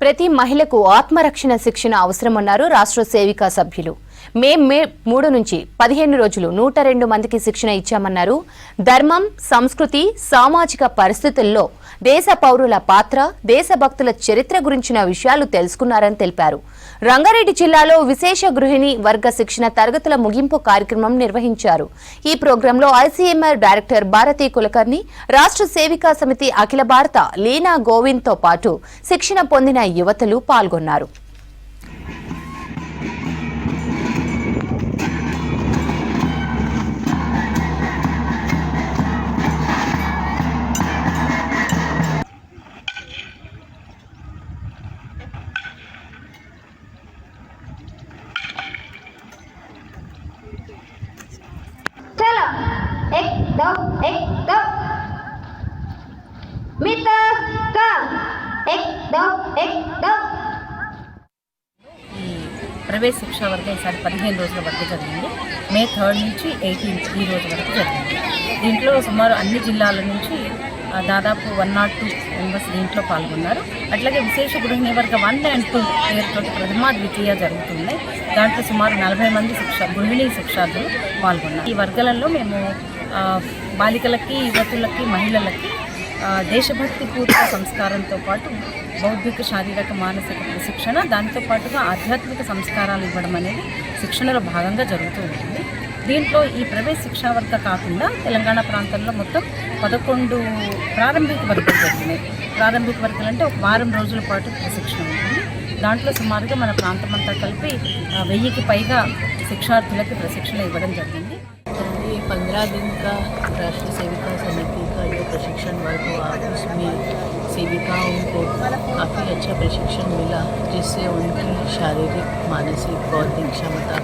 ప్రతి మహిళకు ఆత్మరక్షణ శిక్షణ అవసరమన్నారు రాష్ట్ర సేవికా సభ్యులు. మే 3 నుంచి 15 రోజులు 102 మందికి శిక్షణ ఇచ్చామన్నారు. ధర్మం, సంస్కృతి, సామాజిక పరిస్థితుల్లో దేశ పౌరుల పాత్ర, దేశభక్తుల చరిత్ర గురించిన విషయాలు తెలుసుకున్నారని తెలిపారు. రంగారెడ్డి జిల్లాలో విశేష గృహిణి వర్గ శిక్షణ తరగతుల ముగింపు కార్యక్రమం నిర్వహించారు. ఈ ప్రోగ్రాంలో ఐసీఎంఆర్ డైరెక్టర్ భారతీ కులకర్ణి, రాష్ట్ర సేవికా సమితి అఖిల భారత లీనా గోవింద్తో పాటు శిక్షణ పొందిన యువతులు పాల్గొన్నారు. एक दो मित्र का एक दो ప్రవేశ శిక్ష వరకు ఈసారి 15 రోజుల వరకు జరిగింది. మే 3 నుంచి 18 ఈ రోజు వరకు జరిగింది. దీంట్లో సుమారు అన్ని జిల్లాల నుంచి దాదాపు 102 మెంబర్స్ దీంట్లో పాల్గొన్నారు. అట్లాగే విశేష గృహిణి వర్గ 1 and 2 పేరుతో ప్రథమ ద్వితీయ జరుగుతున్నాయి. దాంట్లో సుమారు 40 మంది గృహిణి శిక్షార్థులు పాల్గొన్నారు. ఈ వర్గాలలో మేము బాలికలకి, యువతులకి, మహిళలకి దేశభక్తి పూర్వ సంస్కారంతో పాటు బౌద్ధిక, శారీరక, మానసిక శిక్షణ, దాంతోపాటుగా ఆధ్యాత్మిక సంస్కారాలు ఇవ్వడం అనేది శిక్షణలో భాగంగా జరుగుతూ ఉంటుంది. దీంట్లో ఈ ప్రవేశ శిక్షా వర్గ కాకుండా తెలంగాణ ప్రాంతంలో మొత్తం 11 ప్రారంభిక వర్గాలు జరిగినాయి. ప్రారంభిక వర్గాలు అంటే ఒక వారం రోజుల పాటు ప్రశిక్షణ ఉంటుంది. దాంట్లో సుమారుగా మన ప్రాంతం అంతా కలిపి 1000కి పైగా శిక్షార్థులకి ప్రశిక్షణ ఇవ్వడం జరిగింది. 15 दिन का राष्ट्रीय सेविका समिति का जो प्रशिक्षण वर्ग हुआ उसमें सेविकाओं को काफ़ी अच्छा प्रशिक्षण मिला, जिससे उनकी शारीरिक, मानसिक, बौद्धिक क्षमता